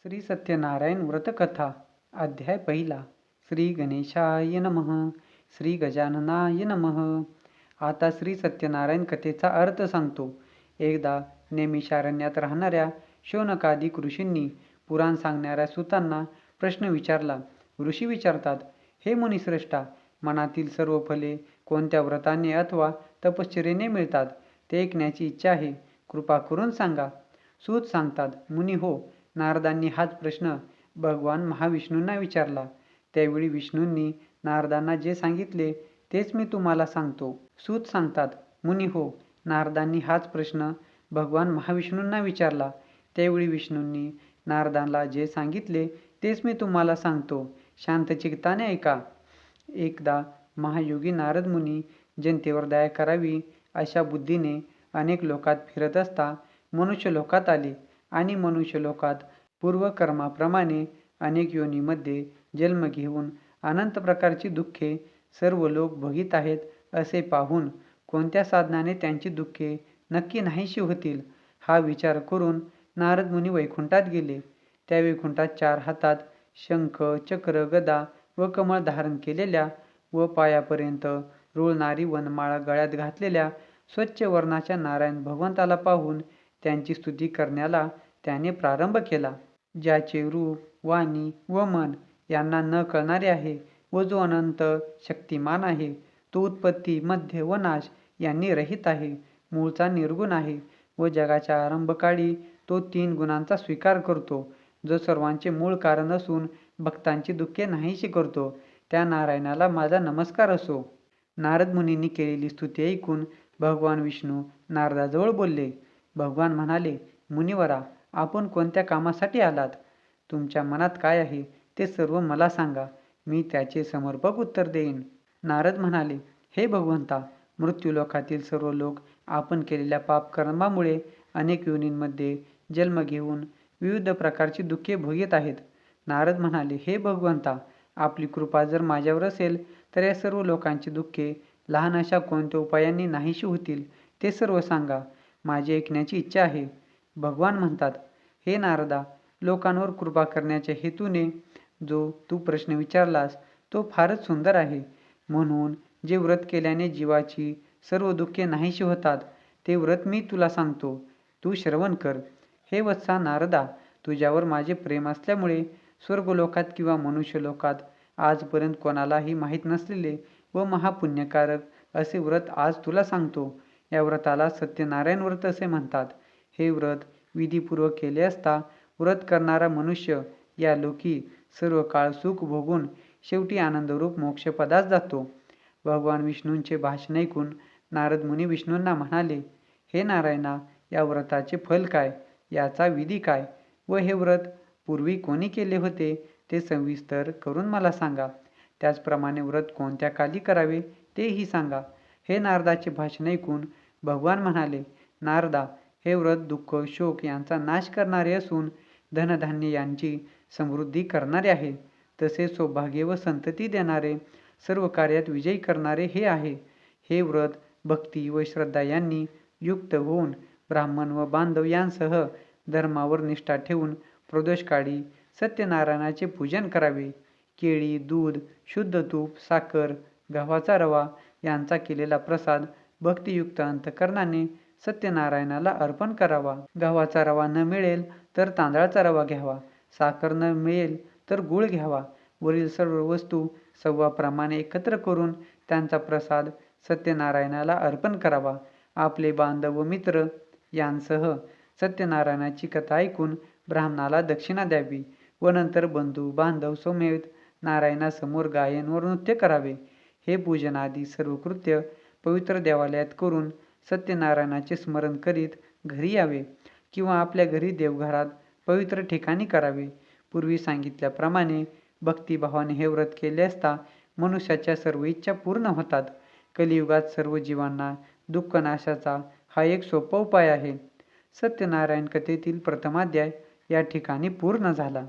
श्री सत्यनारायण व्रतकथा अध्याय पहिला. श्री गणेशाय नमः. श्री गजाननाय नमः. आता श्री सत्यनारायण कथेचा अर्थ सांगतो. एकदा नैमिषारण्यात राहणाऱ्या शौनकादिक ऋषींनी पुराण सांगणाऱ्या सुतांना प्रश्न विचारला. ऋषी विचारतात, हे मुनिश्रेष्ठा, मनातील सर्व फले कोणत्या व्रताने अथवा तपश्चर्येने मिळतात ते ऐकण्याची इच्छा आहे, कृपा करून सांगा. सूत सांगतात, मुनी हो, नारदांनी हाच प्रश्न भगवान महाविष्णूंना विचारला. त्यावेळी विष्णूंनी नारदांना जे सांगितले तेच मी तुम्हाला सांगतो. सूत सांगतात, मुनी हो, नारदांनी हाच प्रश्न भगवान महाविष्णूंना विचारला. त्यावेळी विष्णूंनी नारदांना जे सांगितले तेच मी तुम्हाला सांगतो. शांतचित्ताने ऐका. एकदा महायोगी नारद मुनी जनतेवर दया करावी अशा बुद्धीने अनेक लोकात फिरत असता मनुष्य लोकात आले आणि मनुष्य लोकात पूर्वकर्माप्रमाणे अनेक योनीमध्ये जन्म घेऊन अनंत प्रकारची दुःखे सर्व लोक भोगीत आहेत असे पाहून कोणत्या साधनाने त्यांची दुःखे नक्की नाहीशी होतील हा विचार करून नारद मुनी वैकुंठात गेले. त्या वैकुंठात 4 हातात शंख, चक्र, गदा व कमळ धारण केलेल्या व पायापर्यंत रुळणारी वनमाळा गळ्यात घातलेल्या स्वच्छ वर्णाच्या नारायण भगवंताला पाहून त्यांची स्तुती करण्याला त्याने प्रारंभ केला. ज्याचे रूप, वाणी व मन यांना न कळणारे आहे व जो अनंत शक्तिमान आहे, तो उत्पत्ती, मध्य व नाश यांनी रहित आहे, मूळचा निर्गुण आहे व जगाच्या आरंभकाळी तो 3 गुणांचा स्वीकार करतो, जो सर्वांचे मूळ कारण असून भक्तांची दुःखे नाहीशी करतो, त्या नारायणाला माझा नमस्कार असो. नारद मुनींनी केलेली स्तुती ऐकून भगवान विष्णू नारदाजवळ बोलले. भगवान म्हणाले, मुनिवरा, आपण कोणत्या कामासाठी आलात? तुमच्या मनात काय आहे ते सर्व मला सांगा, मी त्याचे समर्पक उत्तर देईन. नारद म्हणाले, हे भगवंता, मृत्यूलोकातील सर्व लोक आपण केलेल्या पापकर्मामुळे अनेक योनींमध्ये जन्म घेऊन विविध प्रकारची दुःखे भोगीत आहेत. नारद म्हणाले, हे भगवंता, आपली कृपा जर माझ्यावर असेल तर या सर्व लोकांची दुःखे लहान अशा कोणत्या उपायांनी नाहीशी होतील ते सर्व सांगा, माझी ऐकण्याची इच्छा आहे. भगवान म्हणतात, हे नारदा, लोकांवर कृपा करण्याच्या हेतूने जो तू प्रश्न विचारलास तो फारच सुंदर आहे. म्हणून जे व्रत केल्याने जीवाची सर्व दुःखे नाहीशी होतात ते व्रत मी तुला सांगतो, तू श्रवण कर. हे वत्सा नारदा, तुझ्यावर माझे प्रेम असल्यामुळे स्वर्गलोकात किंवा मनुष्यलोकात आजपर्यंत कोणालाही माहीत नसलेले व महापुण्यकारक असे व्रत आज तुला सांगतो. या व्रताला सत्यनारायण व्रत असे म्हणतात. हे व्रत विधीपूर्वक केले असता व्रत करणारा मनुष्य या लोकी सर्व काळ सुख भोगून शेवटी आनंदरूप मोक्षपदास जातो. भगवान विष्णूंचे भाषण ऐकून नारद मुनी विष्णूंना म्हणाले, हे नारायणा, या व्रताचे फल काय, याचा विधी काय व हे व्रत पूर्वी कोणी केले होते ते सविस्तर करून मला सांगा. त्याचप्रमाणे व्रत कोणत्या काली करावे तेही सांगा. हे नारदाचे भाषण ऐकून भगवान म्हणाले, नारदा, हे व्रत दुःख, शोक यांचा नाश करणारे असून धनधान्य यांची समृद्धी करणारे आहे. तसेच सौभाग्य व संतती देणारे, सर्व कार्यात विजयी करणारे हे आहे. हे व्रत भक्ती व श्रद्धा यांनी युक्त होऊन ब्राह्मण व बांधव यांसह धर्मावर निष्ठा ठेवून प्रदोषकाळी सत्यनारायणाचे पूजन करावे. केळी, दूध, शुद्ध तूप, साखर, गव्हाचा रवा यांचा केलेला प्रसाद भक्तियुक्त अंतकरणाने सत्यनारायणाला अर्पण करावा. गव्हाचा रवा न मिळेल तर तांदळाचा रवा घ्यावा. साखर न मिळेल तर गूळ घ्यावा. वरील सर्व वस्तू सव्वाप्रमाणे एकत्र करून त्यांचा प्रसाद सत्यनारायणाला अर्पण करावा. आपले बांधव व मित्र यांसह सत्यनारायणाची कथा ऐकून ब्राह्मणाला दक्षिणा द्यावी व नंतर बंधू बांधव समेत नारायणासमोर गायन व नृत्य करावे. हे पूजन आदी सर्व कृत्य पवित्र देवालयात करून सत्यनारायणाचे स्मरण करीत घरी यावे किंवा आपल्या घरी देवघरात पवित्र ठिकाणी करावे. पूर्वी सांगितल्याप्रमाणे भक्तिभावाने हे व्रत केले असता मनुष्याच्या सर्व इच्छा पूर्ण होतात. कलियुगात सर्व जीवांना दुःख नाशाचा हा एक सोपा उपाय आहे. सत्यनारायण कथेतील प्रथमाध्याय या ठिकाणी पूर्ण झाला.